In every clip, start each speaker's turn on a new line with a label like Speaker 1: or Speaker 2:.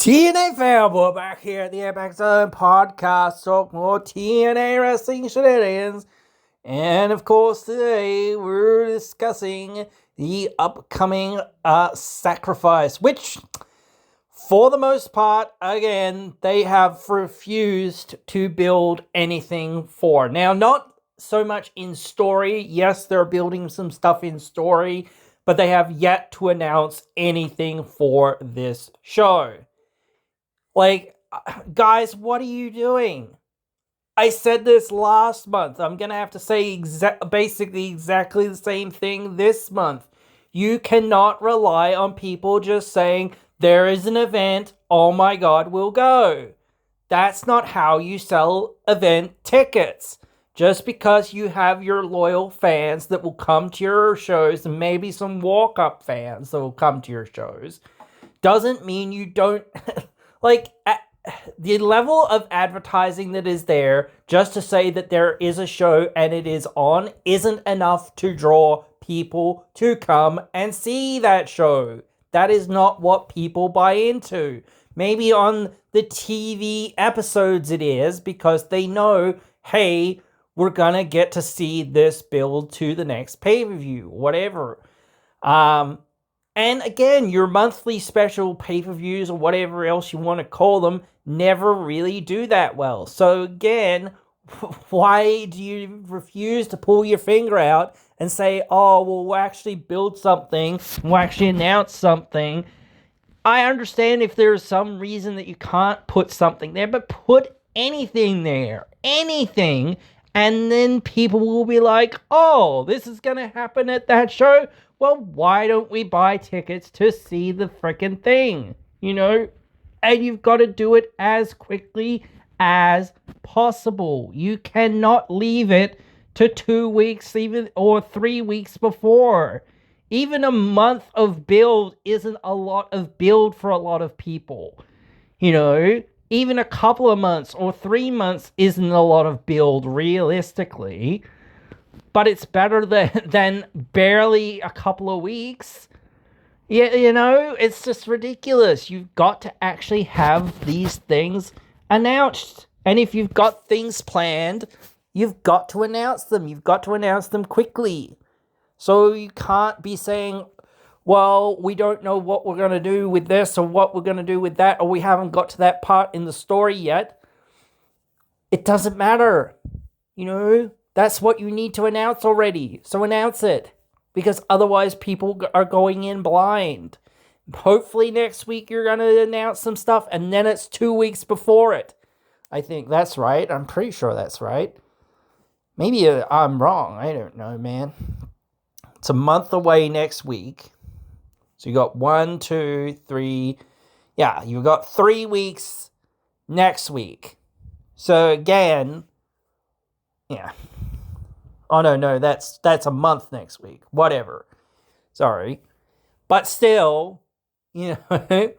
Speaker 1: TNA fanboy back here at the impzonepod podcast, talk more TNA wrestling shenanigans. And of course, today we're discussing the upcoming sacrifice, which, for the most part, again, they have refused to build anything for. Now, not so much in story. Yes, they're building some stuff in story, but they have yet to announce anything for this show. Like, guys, what are you doing? I said this last month. I'm going to have to say basically exactly the same thing this month. You cannot rely on people just saying, there is an event, oh my god, we'll go. That's not how you sell event tickets. Just because you have your loyal fans that will come to your shows, and maybe some walk-up fans that will come to your shows, doesn't mean you don't... the level of advertising that is there just to say that there is a show and it is on isn't enough to draw people to come and see that show. That is not what people buy into. Maybe on the TV episodes it is, because they know, hey, we're gonna get to see this build to the next pay-per-view, whatever. And again, your monthly special pay-per-views or whatever else you want to call them never really do that well. So again, why do you refuse to pull your finger out and say, oh, well, we'll actually build something, we'll actually announce something? I understand if there's some reason that you can't put something there, but put anything there. Anything. And then people will be like, oh, this is going to happen at that show? Well, why don't we buy tickets to see the frickin' thing? You know? And you've got to do it as quickly as possible. You cannot leave it to 2 weeks or 3 weeks before. Even a month of build isn't a lot of build for a lot of people. You know? Even a couple of months or 3 months isn't a lot of build, realistically. But it's better than barely a couple of weeks. Yeah, you know, it's just ridiculous. You've got to actually have these things announced. And if you've got things planned, you've got to announce them. You've got to announce them quickly. So you can't be saying, well, we don't know what we're going to do with this or what we're going to do with that, or we haven't got to that part in the story yet. It doesn't matter. You know, that's what you need to announce already. So announce it. Because otherwise people are going in blind. Hopefully next week you're going to announce some stuff, and then it's 2 weeks before it. I think that's right. I'm pretty sure that's right. Maybe I'm wrong. I don't know, man. It's a month away next week. So you got 1, 2, 3. Yeah, you've got 3 weeks next week. So again, yeah. Oh, no, that's a month next week. Whatever. Sorry. But still, you know,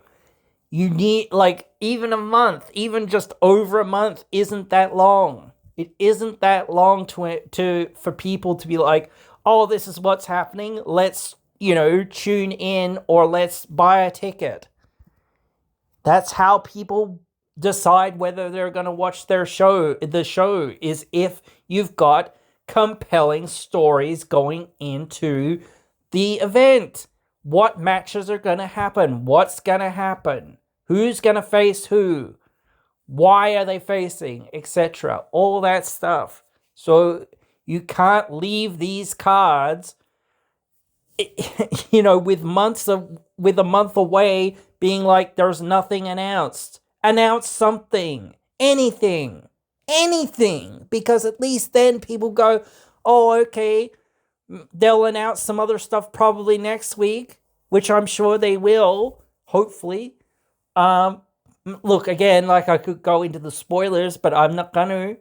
Speaker 1: you need, even a month, even just over a month isn't that long. It isn't that long for people to be like, oh, this is what's happening. Let's, tune in or let's buy a ticket. That's how people decide whether they're going to watch the show is if you've got compelling stories going into the event. What matches are going to happen? What's going to happen? Who's going to face who? Why are they facing? Etc. All that stuff. So you can't leave these cards, with a month away being like there's nothing announced. Announce something. Anything, because at least then people go, oh, okay, they'll announce some other stuff probably next week, which I'm sure they will, hopefully. Look, again, I could go into the spoilers, but I'm not gonna,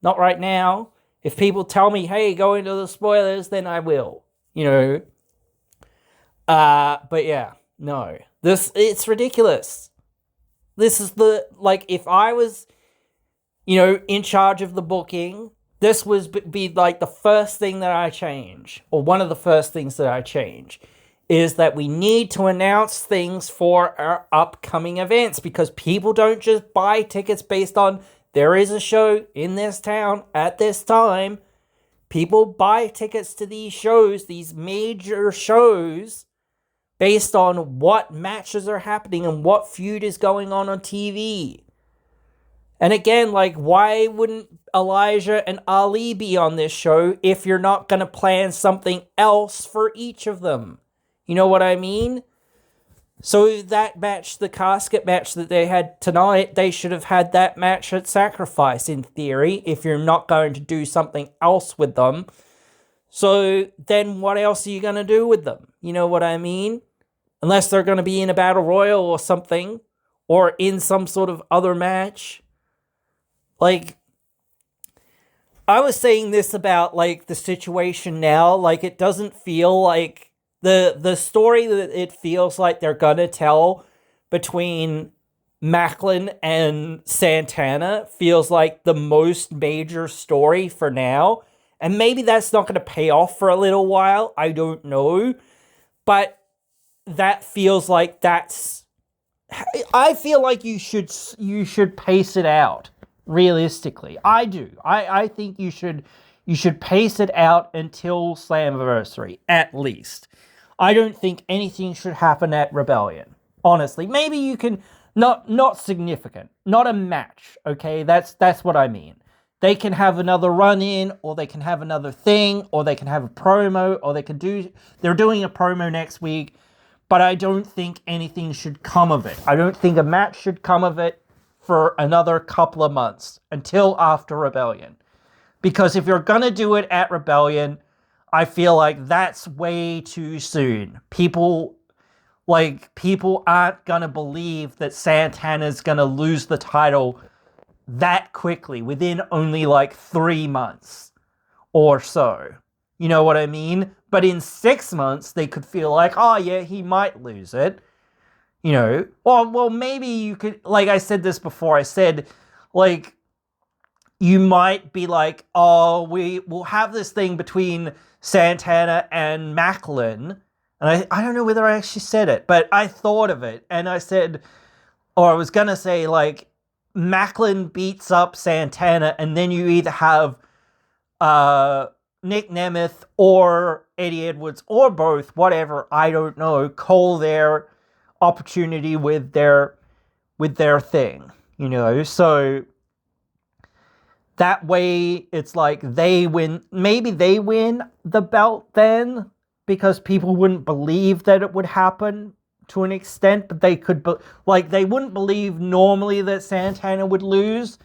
Speaker 1: not right now. If people tell me, hey, go into the spoilers, then I will, but yeah, no, it's ridiculous. This is if I was, in charge of the booking, this would be the first thing that I change, or one of the first things that I change, is that we need to announce things for our upcoming events, because people don't just buy tickets based on there is a show in this town at this time. People buy tickets to these shows, these major shows, based on what matches are happening and what feud is going on TV. And again, like, why wouldn't Elijah and Ali be on this show if you're not going to plan something else for each of them? You know what I mean? So that match, the casket match that they had tonight, they should have had that match at Sacrifice, in theory, if you're not going to do something else with them. So then what else are you going to do with them? You know what I mean? Unless they're going to be in a battle royal or something, or in some sort of other match. Like, I was saying this about, like, the situation now. Like, it doesn't feel like the story that it feels like they're gonna tell between Macklin and Santana feels like the most major story for now. And maybe that's not gonna pay off for a little while. I don't know. But that feels like that's... I feel like you should pace it out. Realistically, I do. I think you should pace it out until Slammiversary, at least. I don't think anything should happen at Rebellion. Honestly, maybe you can not significant, not a match. Okay, that's what I mean. They can have another run-in, or they can have another thing, or they can have a promo, or they're doing a promo next week. But I don't think anything should come of it. I don't think a match should come of it for another couple of months until after Rebellion. Because if you're gonna do it at Rebellion, I feel like that's way too soon. People aren't gonna believe that Santana's gonna lose the title that quickly, within only like 3 months or so. You know what I mean? But in 6 months, they could feel like, oh yeah, he might lose it. You know, well, maybe you could, like I said this before, I said, like, you might be like, oh, we'll have this thing between Santana and Macklin. And I don't know whether I actually said it, but I thought of it. And I said, or I was going to say, like, Macklin beats up Santana, and then you either have Nick Nemeth or Eddie Edwards, or both, whatever, I don't know, call their opportunity with their thing, you know. So that way it's like they win, maybe they win the belt then, because people wouldn't believe that it would happen to an extent, but they could, like, they wouldn't believe normally that Santana would lose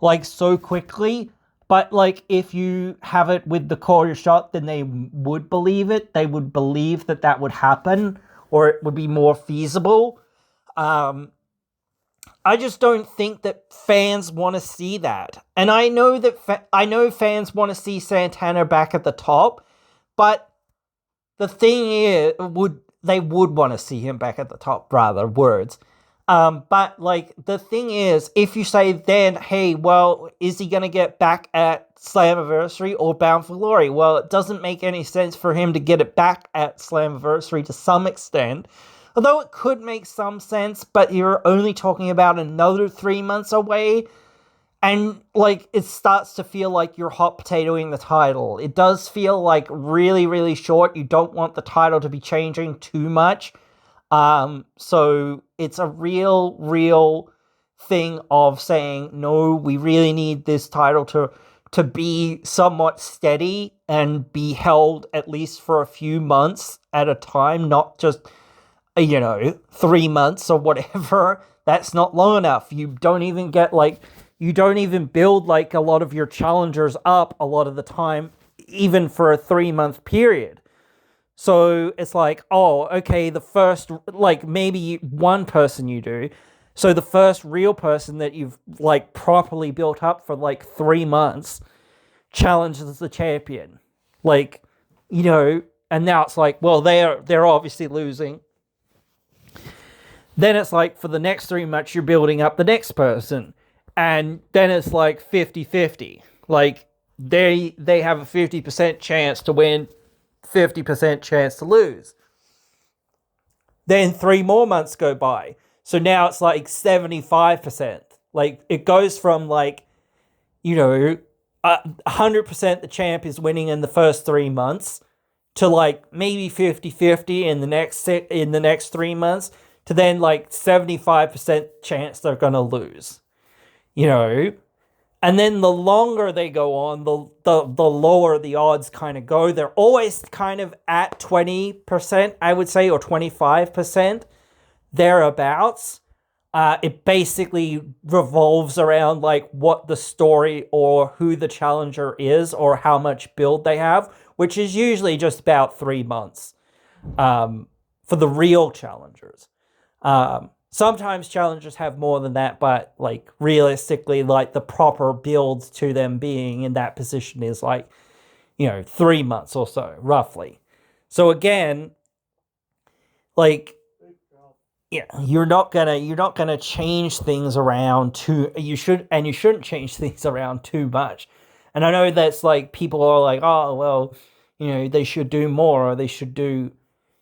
Speaker 1: like so quickly. But, like, if you have it with the quarter shot, then they would believe it. They would believe that would happen, or it would be more feasible. I just don't think that fans want to see that. And I know that I know fans want to see Santana back at the top, but the thing is, they would want to see him back at the top, rather, words. But, like, the thing is, if you say then, hey, well, is he going to get back at Slammiversary or Bound for Glory? Well, it doesn't make any sense for him to get it back at Slammiversary to some extent. Although it could make some sense, but you're only talking about another 3 months away. And, like, it starts to feel like you're hot potatoing the title. It does feel, like, really, really short. You don't want the title to be changing too much. So it's a real thing of saying, no, we really need this title to be somewhat steady and be held at least for a few months at a time, not just, 3 months or whatever. That's not long enough. You don't even build, like, a lot of your challengers up a lot of the time, even for a 3-month period. So it's like, oh, okay, the first, like, maybe one person you do. So the first real person that you've, like, properly built up for, like, 3 months challenges the champion. Like, and now it's like, well, they're obviously losing. Then it's like, for the next 3 months, you're building up the next person. And then it's like 50-50. Like, they have a 50% chance to win, 50% chance to lose. Then 3 more months go by. So now it's like 75%. Like, it goes from like, 100% the champ is winning in the first 3 months to like maybe 50-50 in the next 3 months to then like 75% chance they're going to lose. And then the longer they go on, the lower the odds kind of go. They're always kind of at 20%, I would say, or 25%, thereabouts. It basically revolves around like what the story or who the challenger is or how much build they have, which is usually just about 3 months for the real challengers. Sometimes challengers have more than that, but like realistically, like the proper build to them being in that position is like, 3 months or so, roughly. So again, like, yeah, you're not gonna change things around you shouldn't change things around too much. And I know that's like people are like, oh well, they should do more, or they should do,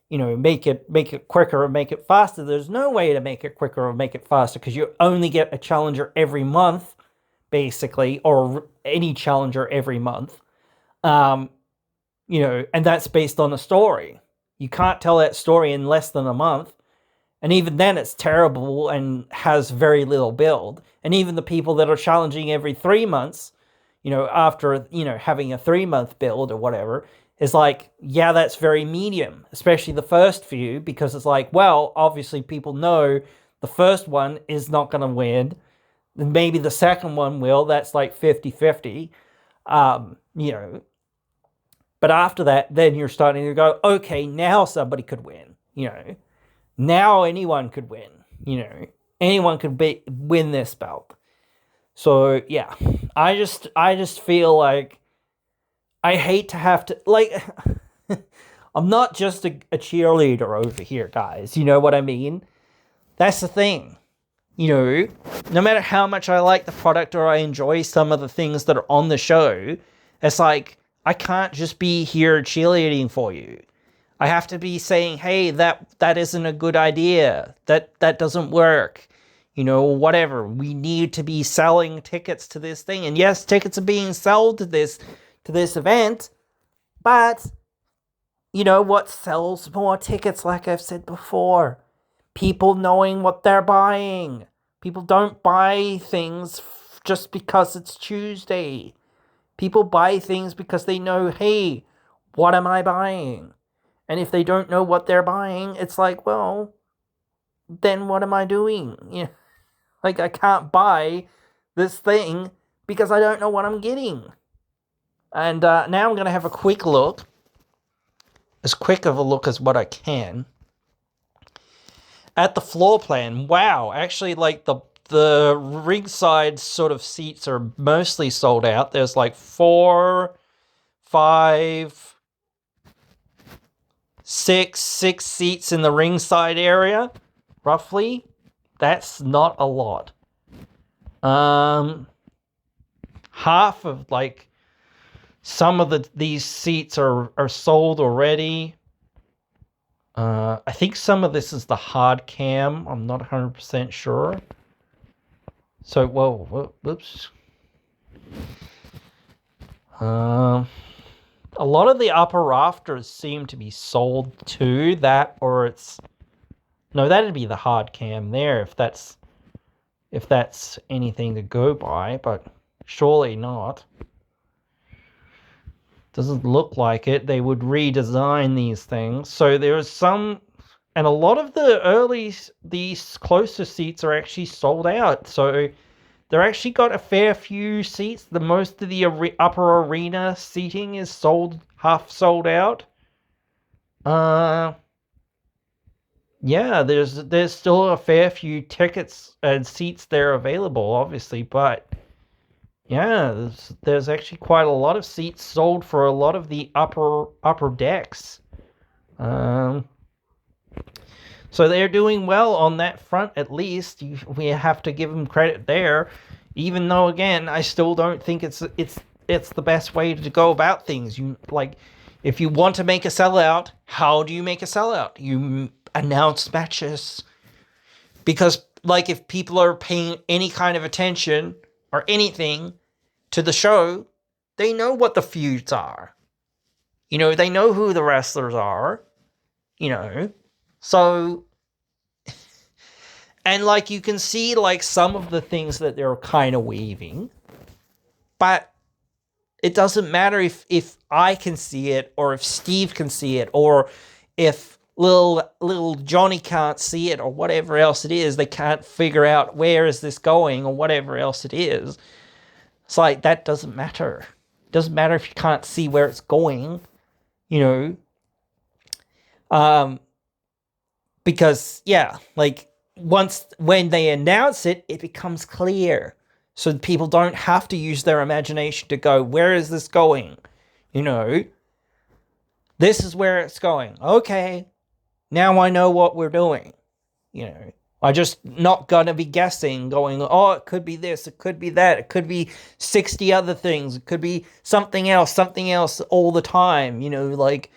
Speaker 1: make it quicker or make it faster. There's no way to make it quicker or make it faster because you only get a challenger every month, basically, or any challenger every month. And that's based on a story. You can't tell that story in less than a month. And even then, it's terrible and has very little build. And even the people that are challenging every 3 months, after, having a 3-month build or whatever, is like, yeah, that's very medium, especially the first few, because it's like, well, obviously people know the first one is not going to win. Maybe the second one will. That's like 50-50, But after that, then you're starting to go, okay, now somebody could win, Now anyone could win, Anyone could win this belt. So, yeah. I just feel like I hate to have to, like, I'm not just a cheerleader over here, guys. You know what I mean? That's the thing. No matter how much I like the product or I enjoy some of the things that are on the show, it's like, I can't just be here cheerleading for you. I have to be saying, hey, that isn't a good idea. That doesn't work. Whatever. We need to be selling tickets to this thing. And yes, tickets are being sold to this event, but what sells more tickets, like I've said before? People knowing what they're buying. People don't buy things just because it's Tuesday. People buy things because they know, hey, what am I buying? And if they don't know what they're buying, it's like, well, then what am I doing? Like, I can't buy this thing because I don't know what I'm getting. And now I'm going to have a quick look. As quick of a look as what I can. At the floor plan. Wow, actually, like, the ringside sort of seats are mostly sold out. There's like 4, 5, 6 seats in the ringside area, roughly. That's not a lot. Half of, like, some of these seats are sold already. I think some of this is the hard cam. I'm not 100% sure. So, whoops. A lot of the upper rafters seem to be sold too. That, or it's... No, that'd be the hard cam there, if that's anything to go by, but surely not. Doesn't look like it. They would redesign these things. So there's some... And a lot of these closer seats are actually sold out. So they're actually got a fair few seats. The most of the upper arena seating is half sold out. Yeah, there's still a fair few tickets and seats there available, obviously, but yeah, there's actually quite a lot of seats sold for a lot of the upper decks. So they're doing well on that front, at least. We have to give them credit there, even though, again, I still don't think it's the best way to go about things. If you want to make a sellout, how do you make a sellout? You announce matches. Because, like, if people are paying any kind of attention or anything to the show, they know what the feuds are. You know, they know who the wrestlers are. You know, so, and, like, you can see, like, some of the things that they're kind of weaving, but it doesn't matter if I can see it, or if Steve can see it, or if little Johnny can't see it, or whatever else it is. They can't figure out where is this going, or whatever else it is. It's like, that doesn't matter. It doesn't matter if you can't see where it's going, you know. Because, yeah, like, when they announce it, it becomes clear. So people don't have to use their imagination to go, where is this going? You know, this is where it's going. Okay, now I know what we're doing. You know, I just not gonna be guessing, going, oh, it could be this, it could be that, it could be 60 other things, it could be something else all the time, you know, like,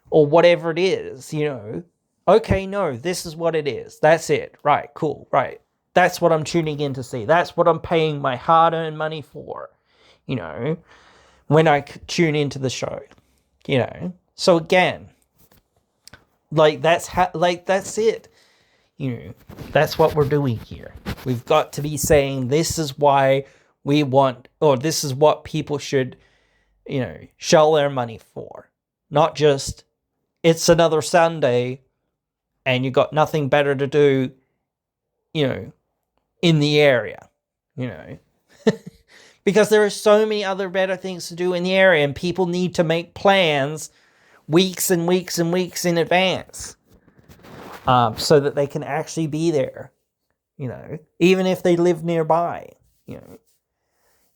Speaker 1: or whatever it is, you know. Okay, no, this is what it is. That's it. Right, cool, right. That's what I'm tuning in to see. That's what I'm paying my hard-earned money for, you know, when I tune into the show, you know. So again, like, that's it. You know, that's what we're doing here. We've got to be saying, this is why we want, or this is what people should, you know, shell their money for. Not just, it's another Sunday and you got nothing better to do, you know, in the area, you know. Because there are so many other better things to do in the area, and people need to make plans weeks and weeks and weeks in advance, so that they can actually be there, you know, even if they live nearby, you know.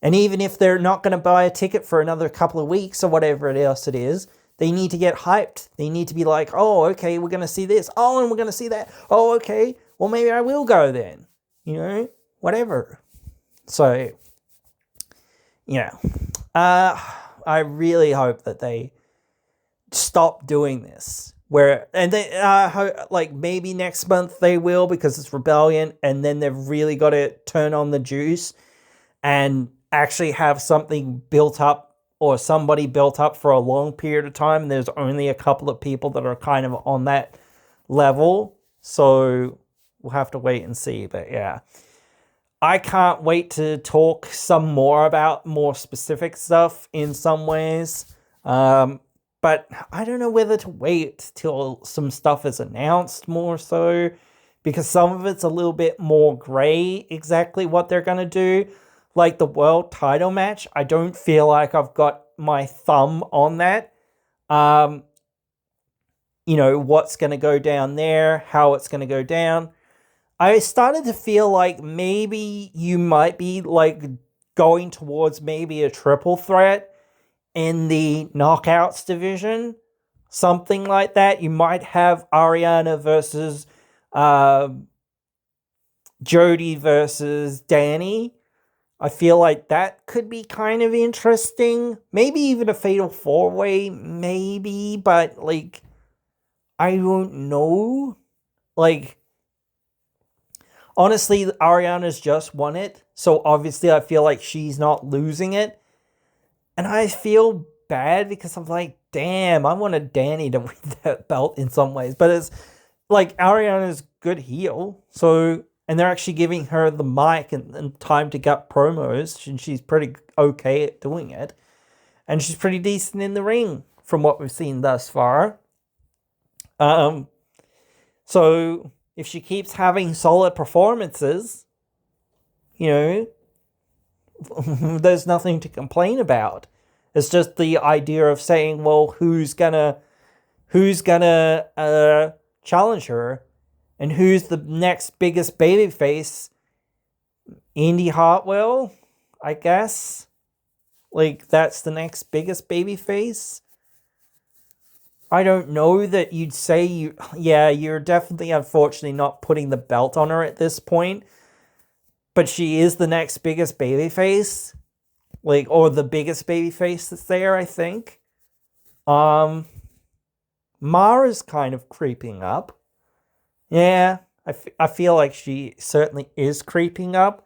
Speaker 1: And even if they're not going to buy a ticket for another couple of weeks or whatever else it is, they need to get hyped. They need to be like, oh, okay, we're going to see this. Oh, and we're going to see that. Oh, okay, well, maybe I will go then. You know, whatever. So, yeah. I really hope that they stop doing this. And they, like, maybe next month they will, because it's Rebellion, and then they've really got to turn on the juice and actually have something built up, or somebody built up for a long period of time, and there's only a couple of people that are kind of on that level. So we'll have to wait and see. But yeah, I can't wait to talk some more about more specific stuff in some ways. But I don't know whether to wait till some stuff is announced more so, because some of it's a little bit more gray exactly what they're going to do. Like the world title match, I don't feel like I've got my thumb on that. You know, what's going to go down there, how it's going to go down. I started to feel like maybe you might be, like, going towards maybe a triple threat in the Knockouts division. Something like that. You might have Ariana versus Jody versus Danny. I feel like that could be kind of interesting. Maybe even a fatal four-way, maybe, but, like, I don't know. Like, honestly, Ariana's just won it, so obviously I feel like she's not losing it. And I feel bad because I'm like, damn, I wanted Danny to win that belt in some ways. But it's like, Ariana's good heel, so, and they're actually giving her the mic and time to gut promos, and she's pretty okay at doing it. And she's pretty decent in the ring from what we've seen thus far. So if she keeps having solid performances, you know, there's nothing to complain about. It's just the idea of saying, well, who's gonna challenge her, and who's the next biggest babyface? Indy Hartwell, I guess. Like, that's the next biggest babyface. I don't know that you'd say you're definitely, unfortunately, not putting the belt on her at this point. But she is the next biggest babyface. Like, or the biggest babyface that's there, I think. Mara's kind of creeping up. Yeah, I feel like she certainly is creeping up.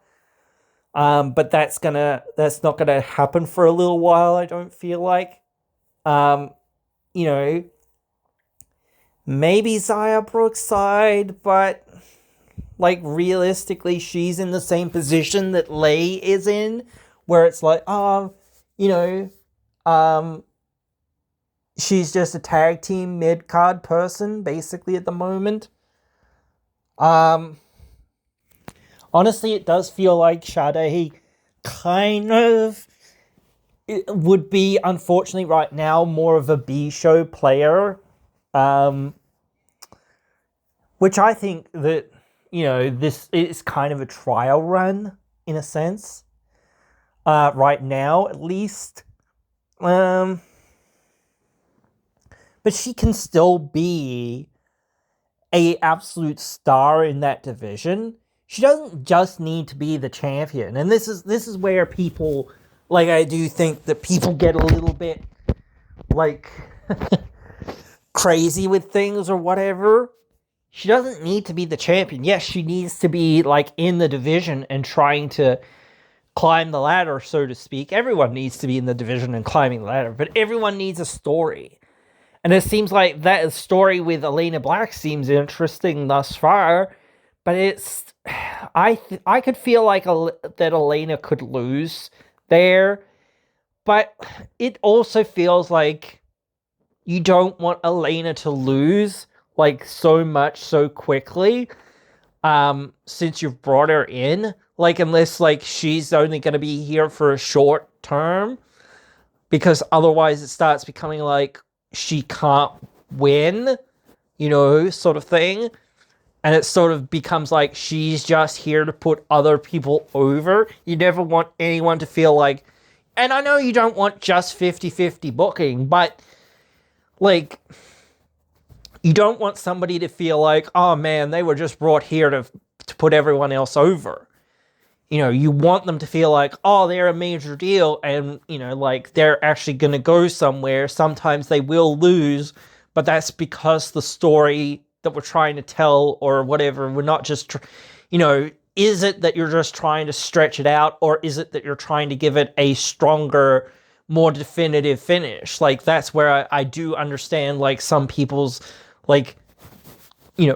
Speaker 1: But that's not gonna happen for a little while, I don't feel like. Um, you know, maybe Zaya Brookside, but like realistically, she's in the same position that Lei is in, where it's like, you know, um, she's just a tag team mid card person, basically at the moment. Um, Honestly, it does feel like Sade kind of it would be, unfortunately, right now more of a B show player, um, which I think that this is kind of a trial run in a sense, right now at least. Um, but she can still be a absolute star in that division. She doesn't just need to be the champion, and this is where people, like, I do think that people get a little bit like crazy with things or whatever. She doesn't need to be the champion. Yes, she needs to be like in the division and trying to climb the ladder, so to speak. Everyone needs to be in the division and climbing the ladder, but everyone needs a story. And it seems like that story with Elena Black seems interesting thus far, but it's I could feel like that Elena could lose there, but it also feels like you don't want Elena to lose like so much so quickly, since you've brought her in, like, unless like she's only going to be here for a short term, because otherwise it starts becoming like she can't win, sort of thing. And it sort of becomes like she's just here to put other people over. You never want anyone to feel like, and I know you don't want just 50-50 booking, but like, you don't want somebody to feel like, oh man, they were just brought here to put everyone else over. You want them to feel like, oh, they're a major deal, and, like, they're actually going to go somewhere. Sometimes they will lose, but that's because the story that we're trying to tell or whatever, we're not just, is it that you're just trying to stretch it out, or is it that you're trying to give it a stronger, more definitive finish? Like, that's where I do understand, like, some people's, like,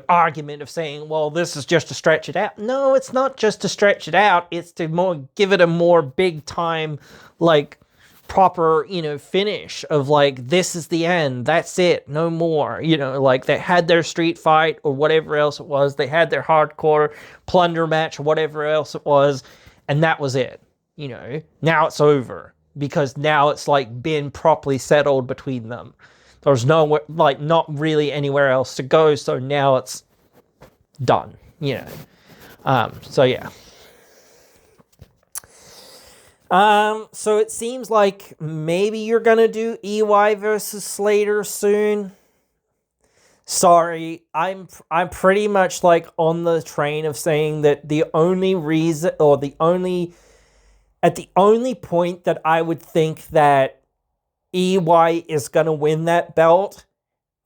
Speaker 1: argument of saying, well, this is just to stretch it out. No, it's not just to stretch it out. It's to give it a more big time, like, proper, finish of like, this is the end. That's it. No more. Like, they had their street fight or whatever else it was. They had their hardcore plunder match or whatever else it was. And that was it. Now it's over, because now it's like been properly settled between them. There's no, like, not really anywhere else to go, so now it's done, So yeah. So it seems like maybe you're gonna do EY versus Slater soon. Sorry, I'm pretty much like on the train of saying that the only reason, or the only point that I would think that EY is going to win that belt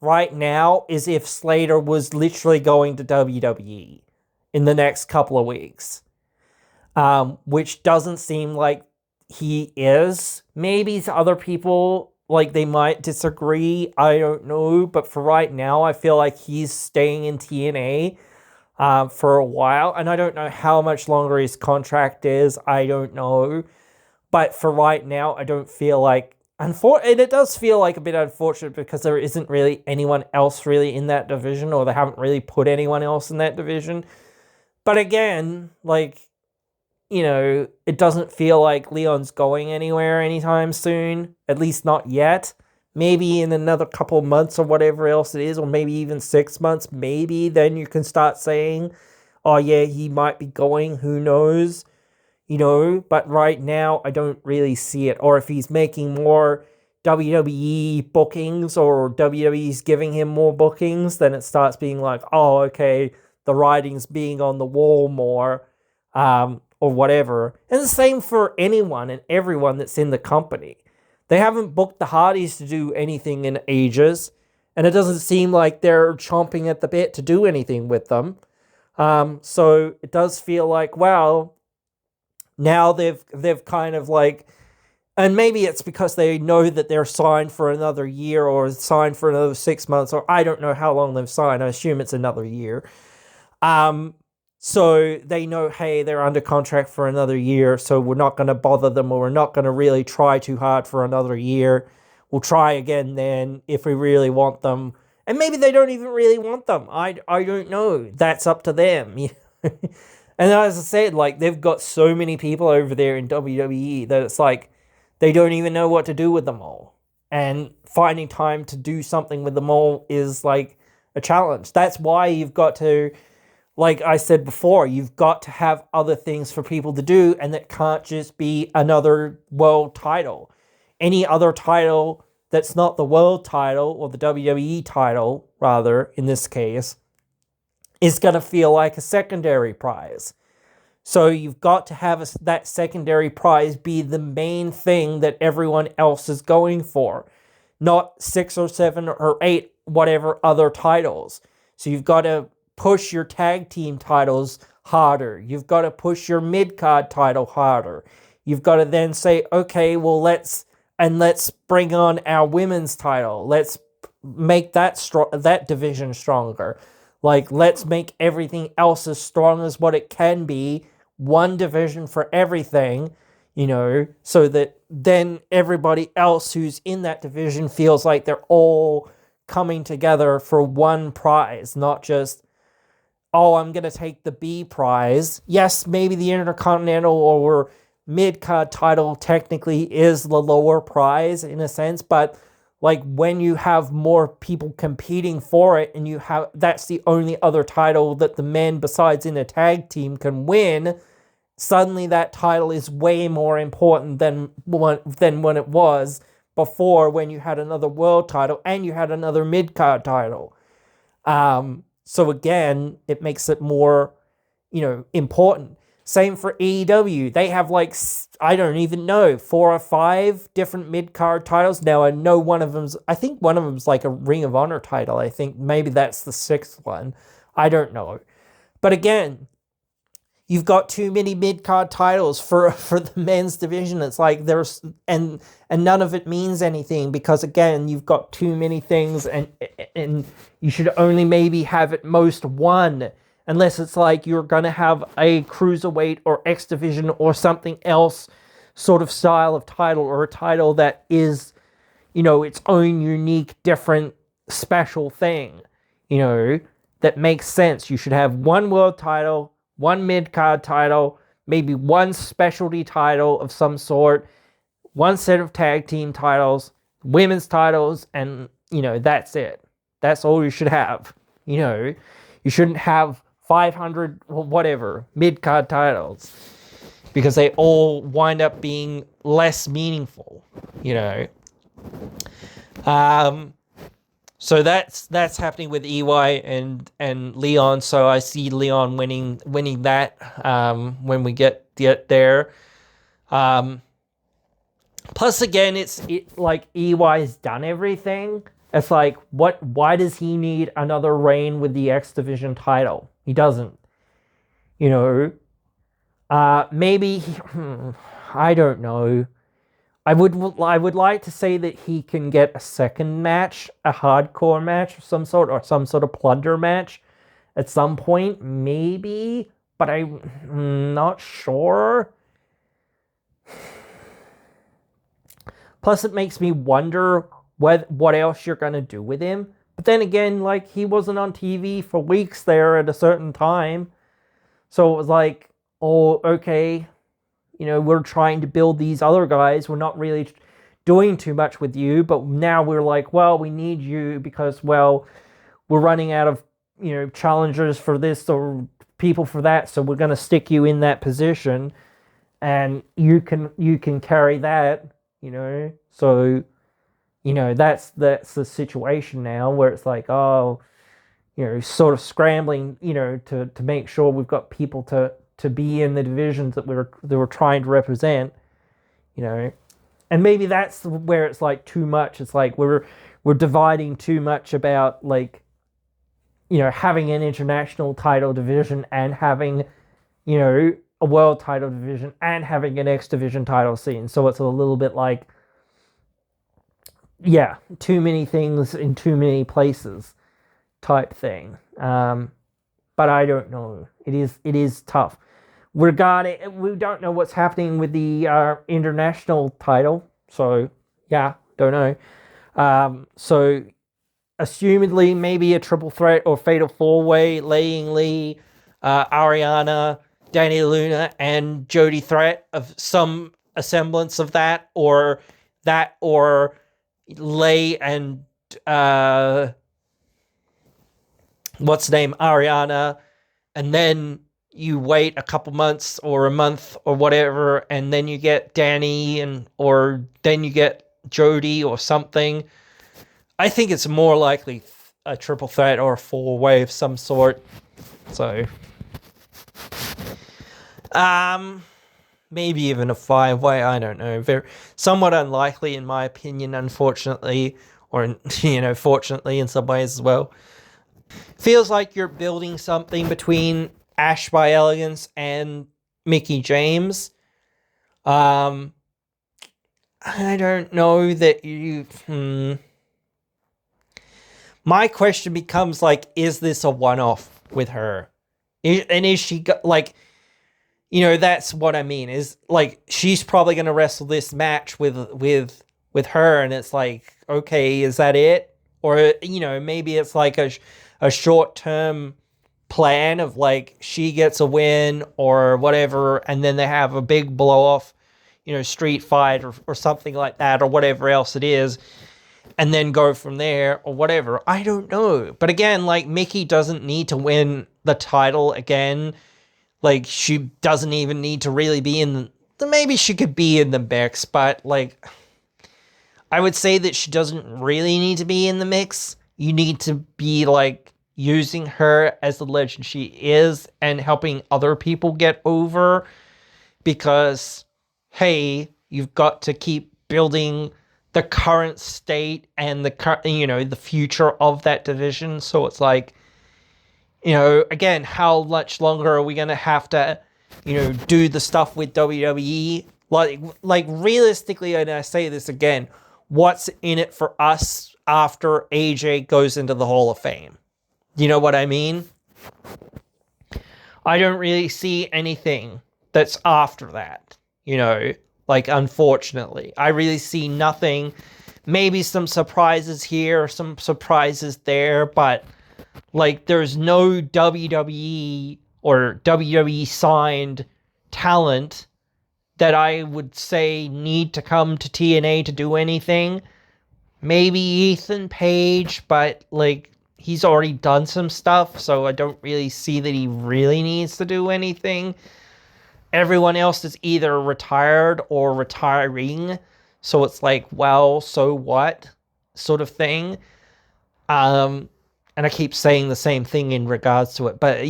Speaker 1: right now is if Slater was literally going to WWE in the next couple of weeks, which doesn't seem like he is. Maybe other people, like, they might disagree. I don't know. But for right now, I feel like he's staying in TNA for a while. And I don't know how much longer his contract is. I don't know. But for right now, I don't feel like, and it does feel like a bit unfortunate, because there isn't really anyone else really in that division, or they haven't really put anyone else in that division. But again, like, it doesn't feel like Leon's going anywhere anytime soon, at least not yet. Maybe in another couple months or whatever else it is, or maybe even 6 months, maybe then you can start saying, oh yeah, he might be going, who knows? But right now, I don't really see it. Or if he's making more WWE bookings, or WWE's giving him more bookings, then it starts being like, oh, okay, the writing's being on the wall more, or whatever. And the same for anyone and everyone that's in the company. They haven't booked the Hardys to do anything in ages, and it doesn't seem like they're chomping at the bit to do anything with them. So it does feel like, well, now they've kind of like, and maybe it's because they know that they're signed for another year or signed for another 6 months, or I don't know how long they've signed. I assume it's another year. So they know, hey, they're under contract for another year, so we're not going to bother them, or we're not going to really try too hard for another year. We'll try again then if we really want them. And maybe they don't even really want them. I don't know. That's up to them. And as I said, like, they've got so many people over there in WWE that it's like they don't even know what to do with them all. And finding time to do something with them all is like a challenge. That's why you've got to, like I said before, you've got to have other things for people to do, and that can't just be another world title. Any other title that's not the world title, or the WWE title, rather, in this case, is going to feel like a secondary prize. So you've got to have that secondary prize be the main thing that everyone else is going for, not 6 or 7 or 8 whatever other titles. So you've got to push your tag team titles harder. You've got to push your mid-card title harder. You've got to then say, okay, well, let's bring on our women's title. Let's make that division stronger. Like, let's make everything else as strong as what it can be. One division for everything, so that then everybody else who's in that division feels like they're all coming together for one prize, not just, oh, I'm going to take the B prize. Yes, maybe the Intercontinental or mid-card title technically is the lower prize in a sense, but like when you have more people competing for it and that's the only other title that the men besides in a tag team can win, suddenly that title is way more important than when it was before, when you had another world title and you had another mid-card title. So again, it makes it more, important. Same for AEW. They have I don't even know, 4 or 5 different mid-card titles. Now, I know I think one of them's like a Ring of Honor title. I think maybe that's the 6th one. I don't know. But again, you've got too many mid-card titles for the men's division. It's like and none of it means anything because, again, you've got too many things and you should only maybe have at most one, unless it's like you're going to have a cruiserweight or X division or something else sort of style of title, or a title that is, its own unique, different, special thing, that makes sense. You should have one world title, one mid-card title, maybe one specialty title of some sort, one set of tag team titles, women's titles, and, that's it. That's all you should have. You shouldn't have 500 whatever mid-card titles because they all wind up being less meaningful, So that's happening with EY and Leon. So I see Leon winning that when we get there. Plus, again, it's like EY's done everything. It's like, why does he need another reign with the X Division title? He doesn't. Maybe I don't know. I would like to say that he can get a second match, a hardcore match of some sort, or some sort of plunder match at some point, maybe, but I'm not sure. Plus, it makes me wonder what else you're going to do with him. But then again, like, he wasn't on TV for weeks there at a certain time. So it was like, oh, okay, we're trying to build these other guys. We're not really doing too much with you. But now we're like, well, we need you because, well, we're running out of, challengers for this or people for that. So we're going to stick you in that position. And you can carry that, So, that's the situation now where it's like, oh, sort of scrambling, to make sure we've got people to be in the divisions that we're trying to represent, and maybe that's where it's like too much. It's like we're we're dividing too much about, like, having an international title division and having, a world title division and having an X division title scene. So it's a little bit like, yeah, too many things in too many places type thing. But I don't know. It is tough. We don't know what's happening with the international title. So, yeah, don't know. So, assumedly, maybe a triple threat or fatal four-way, Laying Lee, Ariana, Danny Luna, and Jody threat of some semblance of that, or Lay and what's the name, Ariana, and then you wait a couple months or a month or whatever, and then you get Danny, or then you get Jody or something. I think it's more likely a triple threat or a four-way of some sort. So, maybe even a five-way. I don't know. Somewhat unlikely in my opinion, unfortunately, or fortunately in some ways as well. Feels like you're building something between Ash by Elegance and Mickie James. I don't know that you. My question becomes, like, is this a one-off with her? And is she, like, that's what I mean. Is, like, she's probably going to wrestle this match with her, and it's like, okay, is that it? Or, maybe it's like a short-term plan of, like, she gets a win or whatever, and then they have a big blow-off, street fight or something like that, or whatever else it is, and then go from there or whatever. I don't know. But again, like, Mickie doesn't need to win the title again. Like, she doesn't even need to really be in maybe she could be in the mix, but, like, I would say that she doesn't really need to be in the mix. You need to be, like, using her as the legend she is and helping other people get over, because, hey, you've got to keep building the current state and the future of that division. So it's like, again, how much longer are we going to have to, do the stuff with WWE? Like realistically, and I say this again, what's in it for us after AJ goes into the Hall of Fame? You know what I mean? I don't really see anything that's after that, like, unfortunately. I really see nothing. Maybe some surprises here, some surprises there, but, like, there's no WWE or WWE signed talent that I would say need to come to TNA to do anything. Maybe Ethan Page, but, like, he's already done some stuff, so I don't really see that he really needs to do anything. Everyone else is either retired or retiring, so it's like, well, so what, sort of thing. And I keep saying the same thing in regards to it, but,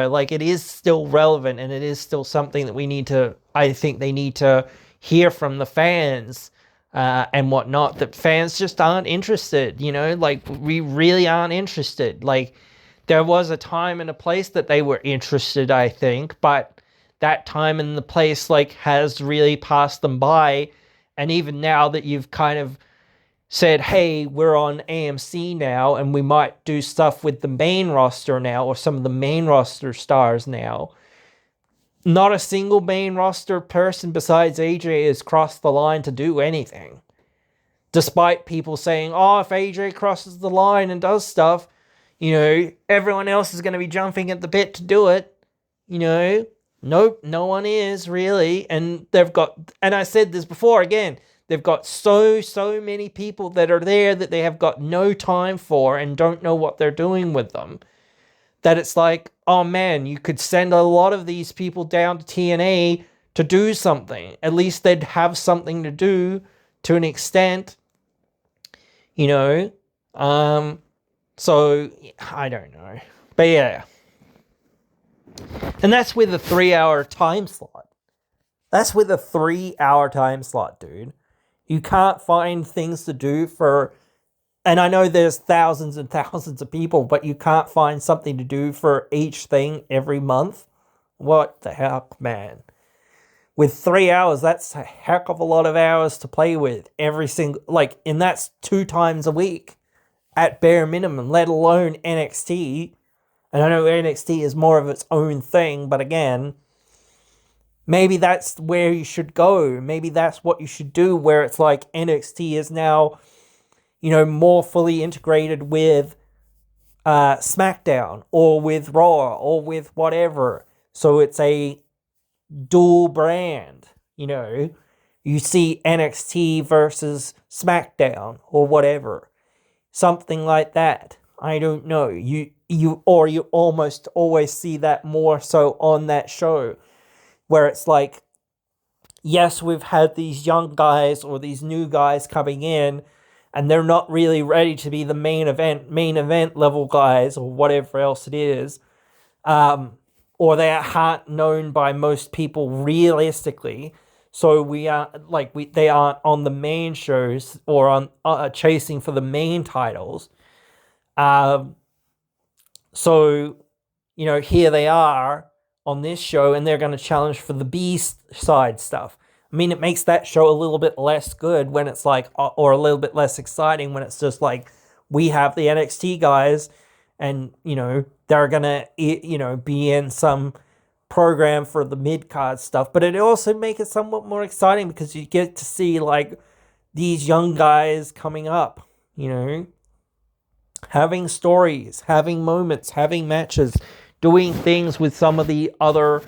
Speaker 1: like, it is still relevant, and it is still something that I think they need to hear from the fans, and whatnot, that fans just aren't interested, like, we really aren't interested. Like, there was a time and a place that they were interested, I think, but that time and the place, like, has really passed them by. And even now that you've kind of said, hey, we're on AMC now, and we might do stuff with the main roster now, or some of the main roster stars now, not a single main roster person besides AJ has crossed the line to do anything. Despite people saying, oh, if AJ crosses the line and does stuff, everyone else is going to be jumping at the bit to do it. Nope, no one is really. And and I said this before again, they've got so many people that are there that they have got no time for and don't know what they're doing with them, that it's like, oh man, you could send a lot of these people down to TNA to do something. At least they'd have something to do to an extent, so I don't know. But yeah. And that's with a 3-hour time slot. That's with a 3-hour time slot, dude. You can't find things to do for And I know there's thousands and thousands of people, but you can't find something to do for each thing every month. What the heck, man? With 3 hours, that's a heck of a lot of hours to play with every single, like, and that's 2 times a week at bare minimum, let alone NXT. And I know NXT is more of its own thing, but again, maybe that's where you should go. Maybe that's what you should do, where it's like NXT is now, more fully integrated with SmackDown or with Raw or with whatever. So it's a dual brand. You see NXT versus SmackDown or whatever. Something like that. I don't know. You almost always see that more so on that show, where it's like, yes, we've had these young guys or these new guys coming in, and they're not really ready to be the main event level guys or whatever else it is, or they aren't known by most people realistically. So they aren't on the main shows or on chasing for the main titles. So, here they are on this show, and they're going to challenge for the B side stuff. I mean, it makes that show a little bit less good when it's like, or a little bit less exciting when it's just like, we have the NXT guys, and, they're going to, be in some program for the mid-card stuff. But it also makes it somewhat more exciting because you get to see, like, these young guys coming up, having stories, having moments, having matches, doing things with some of the other,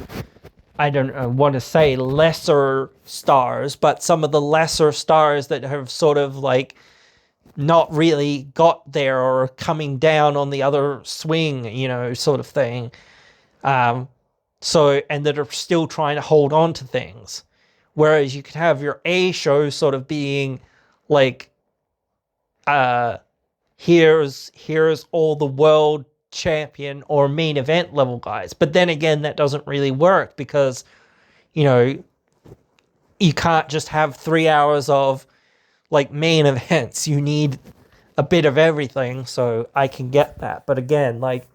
Speaker 1: I don't want to say lesser stars, but some of the lesser stars that have sort of like not really got there or coming down on the other swing, sort of thing. And that are still trying to hold on to things. Whereas you could have your A show sort of being like, here's all the world champion or main event level guys. But then again, that doesn't really work because, you can't just have 3 hours of like main events. You need a bit of everything, so I can get that. But again, like,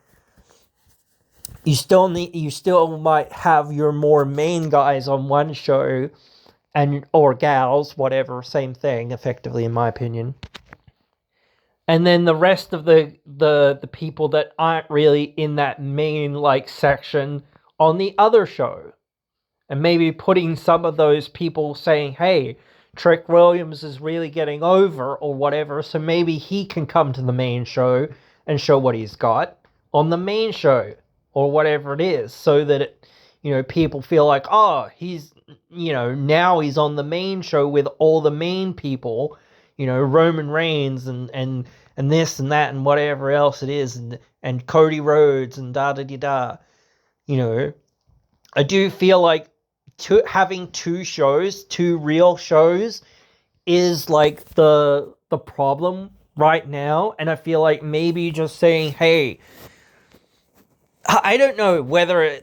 Speaker 1: you still might have your more main guys on one show or gals, whatever, same thing, effectively, in my opinion. And then the rest of the people that aren't really in that main, like, section on the other show. And maybe putting some of those people saying, hey, Trick Williams is really getting over or whatever, so maybe he can come to the main show and show what he's got on the main show or whatever it is, so that people feel like, oh, he's, now he's on the main show with all the main people, Roman Reigns and this and that and whatever else it is, and Cody Rhodes and da-da-da-da. I do feel like having two real shows is like the problem right now. And I feel like maybe just saying, hey, I don't know whether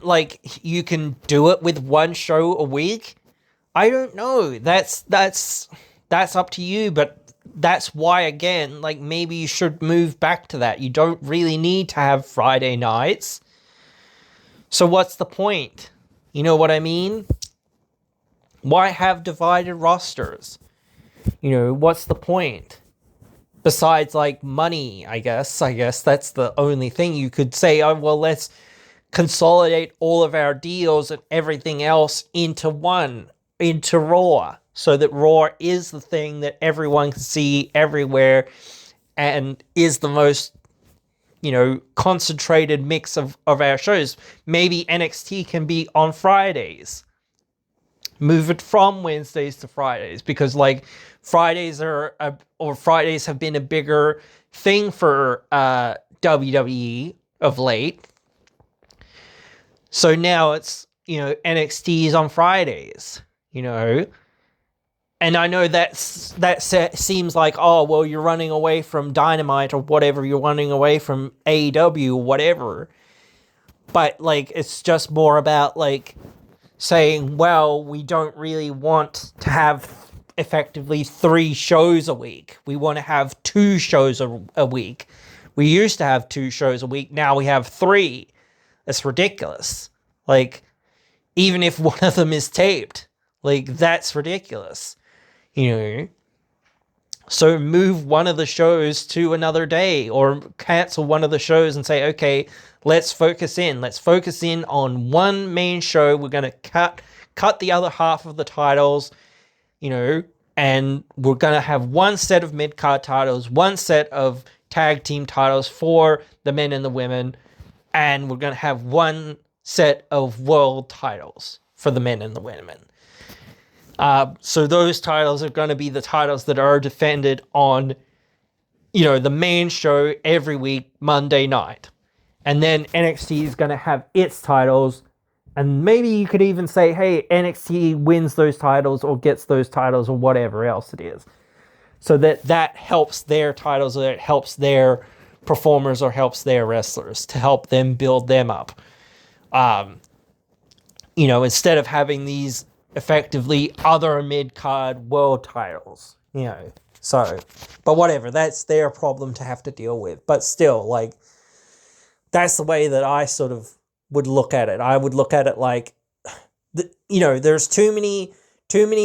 Speaker 1: you can do it with one show a week. I don't know. That's up to you, but that's why, again, like, maybe you should move back to that. You don't really need to have Friday nights. So what's the point? You know what I mean? Why have divided rosters? What's the point? Besides, like, money, I guess that's the only thing you could say. Oh, well, let's consolidate all of our deals and everything else into Raw, so that Raw is the thing that everyone can see everywhere and is the most, concentrated mix of our shows. Maybe NXT can be on Fridays. Move it from Wednesdays to Fridays, because like Fridays have been a bigger thing for WWE of late. So now it's, NXT is on Fridays, and I know that seems like, oh, well, you're running away from Dynamite or whatever, you're running away from AEW or whatever. But like, it's just more about like saying, well, we don't really want to have effectively 3 shows a week. We want to have 2 shows a week. We used to have 2 shows a week. Now we have 3. That's ridiculous. Like, even if one of them is taped, like, that's ridiculous. You know? So move one of the shows to another day, or cancel one of the shows and say, okay, let's focus in. Let's focus in on one main show. We're going to cut the other half of the titles, you know, and we're going to have one set of mid-card titles, one set of tag team titles for the men and the women, and we're going to have one set of world titles for the men and the women. So those titles are going to be the titles that are defended on, you know, the main show every week, Monday night. And then NXT is going to have its titles. And maybe you could even say, hey, NXT wins those titles or gets those titles or whatever else it is. So that helps their titles, or it helps their performers, or helps their wrestlers, to help them build them up. You know, instead of having these effectively other mid-card world titles, you know. So, but whatever, that's their problem to have to deal with. But still, like, that's the way that I sort of would look at it. I would look at it like, you know, there's too many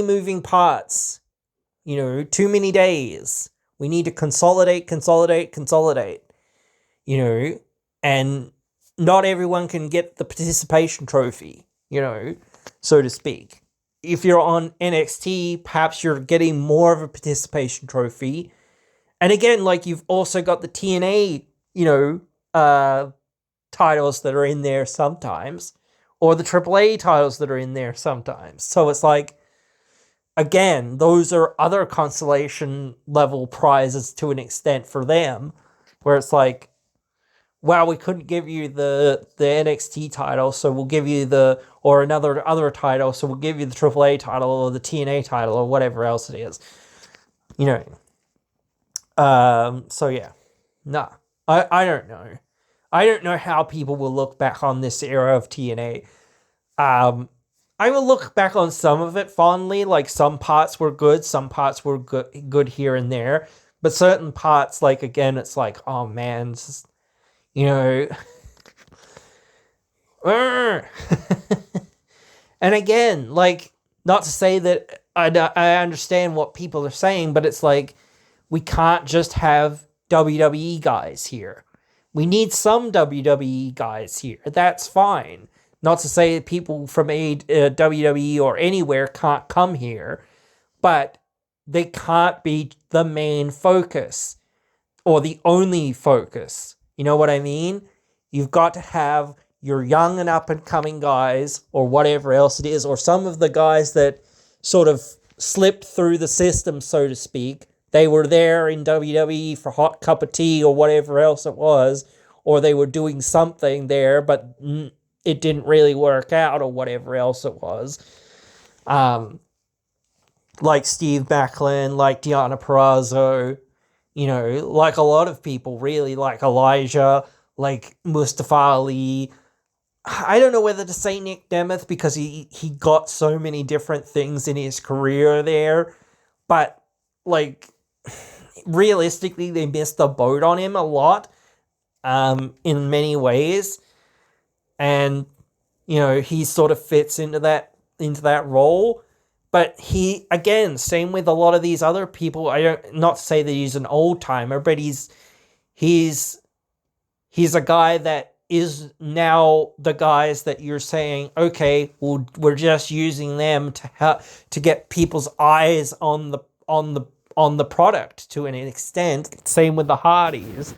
Speaker 1: moving parts, you know, too many days. We need to consolidate, you know, and not everyone can get the participation trophy, you know, so to speak. If you're on NXT, perhaps you're getting more of a participation trophy. And again, like, you've also got the TNA, you know, titles that are in there sometimes, or the AAA titles that are in there sometimes. So it's like, again, those are other consolation level prizes to an extent for them, where it's like, well, we couldn't give you the NXT title, so we'll give you or another other title, so we'll give you the AAA title or the TNA title or whatever else it is. You know. So yeah. Nah. I don't know. I don't know how people will look back on this era of TNA. I will look back on some of it fondly, like some parts were good, some parts were good here and there, but certain parts, like, again, it's like, oh man, this is, you know. And again, like, not to say that I understand what people are saying, but it's like, we can't just have WWE guys here. We need some WWE guys here. That's fine. Not to say that people from WWE or anywhere can't come here, but they can't be the main focus or the only focus. You know what I mean? You've got to have your young and up-and-coming guys, or whatever else it is, or some of the guys that sort of slipped through the system, so to speak. They were there in WWE for hot cup of tea or whatever else it was, or they were doing something there, but it didn't really work out or whatever else it was. Like Steve Macklin, like Deonna Purrazzo, you know, like a lot of people, really, like Elijah, like Mustafa Ali. I don't know whether to say Nick Nemeth, because he got so many different things in his career there, but, like, realistically, they missed the boat on him a lot, in many ways, and, you know, he sort of fits into that role. But he, again, same with a lot of these other people. Not to say that he's an old timer, but he's a guy that is now the guys that you're saying, okay, well, we're just using them to help to get people's eyes on the product to an extent. Same with the Hardys.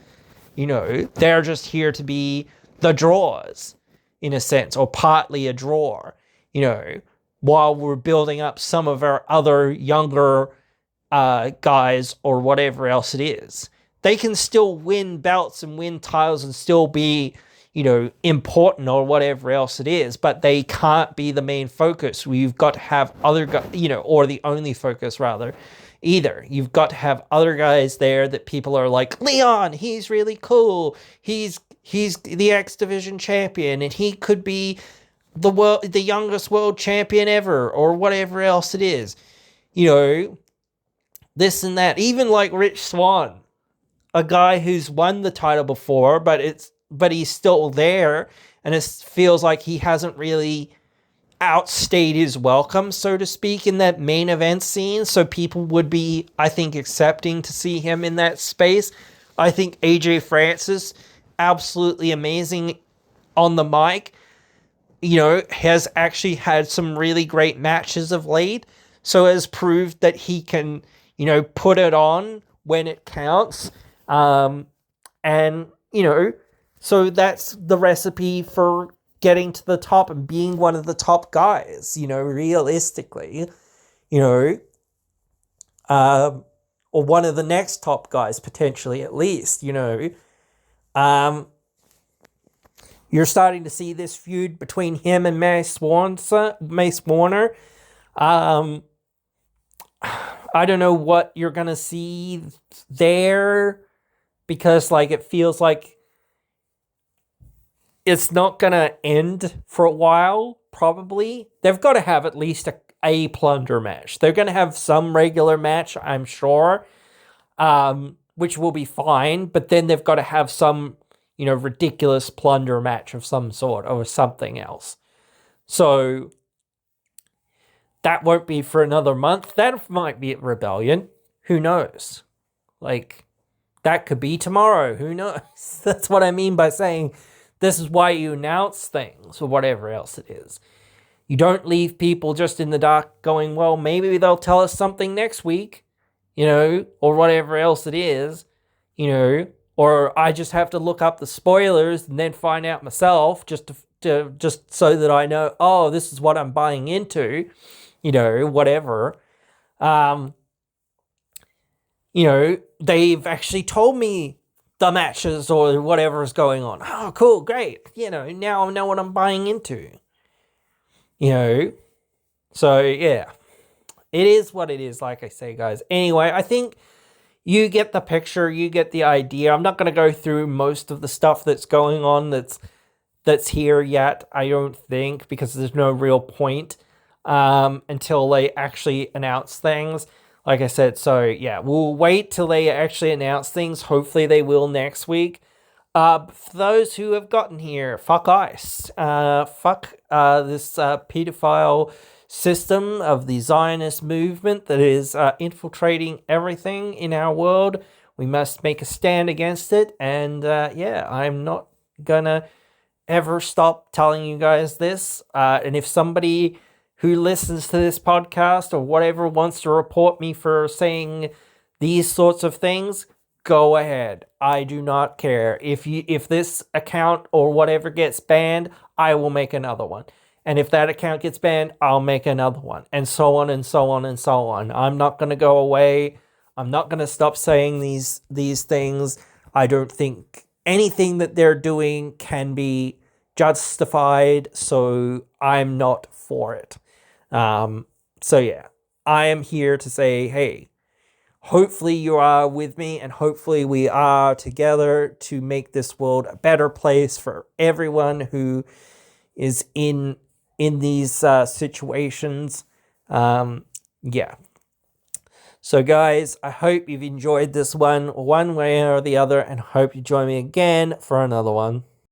Speaker 1: You know, they're just here to be the draws, in a sense, or partly a draw, you know, while we're building up some of our other younger guys or whatever else it is. They can still win belts and win titles and still be, you know, important or whatever else it is, but they can't be the main focus. We've got to have other guys, you know, or the only focus rather, either. You've got to have other guys there that people are like, Leon, he's really cool. He's the X Division champion, and he could be the youngest world champion ever, or whatever else it is. You know, this and that. Even like Rich Swann, a guy who's won the title before, but he's still there, and it feels like he hasn't really outstayed his welcome, so to speak, in that main event scene. So people would be, I think, accepting to see him in that space. I think AJ Francis, absolutely amazing on the mic, has actually had some really great matches of late. So has proved that he can, put it on when it counts. And, so that's the recipe for getting to the top and being one of the top guys, realistically, or one of the next top guys, potentially, at least, you're starting to see this feud between him and Mace Warner. I don't know what you're going to see there, because, it feels like it's not going to end for a while, probably. They've got to have at least a plunder match. They're going to have some regular match, I'm sure, which will be fine, but then they've got to have some, ridiculous plunder match of some sort or something else. So that won't be for another month. That might be at Rebellion. Who knows? That could be tomorrow. Who knows? That's what I mean by saying this is why you announce things, or whatever else it is. You don't leave people just in the dark going, well, maybe they'll tell us something next week, or whatever else it is, or I just have to look up the spoilers and then find out myself just so that I know, oh, this is what I'm buying into, whatever. They've actually told me the matches or whatever is going on. Oh, cool, great. Now I know what I'm buying into. So yeah, it is what it is, like I say, guys. Anyway, I think you get the picture, you get the idea. I'm not going to go through most of the stuff that's going on that's here yet, I don't think, because there's no real point until they actually announce things. Like I said, so yeah, we'll wait till they actually announce things. Hopefully they will next week. For those who have gotten here, fuck ICE. Fuck this pedophile system of the Zionist movement that is infiltrating everything in our world. We must make a stand against it. And I'm not gonna ever stop telling you guys this. And if somebody who listens to this podcast or whatever wants to report me for saying these sorts of things, go ahead. I do not care. If this account or whatever gets banned, I will make another one. And if that account gets banned, I'll make another one. And so on and so on and so on. I'm not going to go away. I'm not going to stop saying these things. I don't think anything that they're doing can be justified, so I'm not for it. So yeah, I am here to say, hey, hopefully you are with me, and hopefully we are together to make this world a better place for everyone who is in these situations. Yeah. So guys, I hope you've enjoyed this one way or the other, and hope you join me again for another one.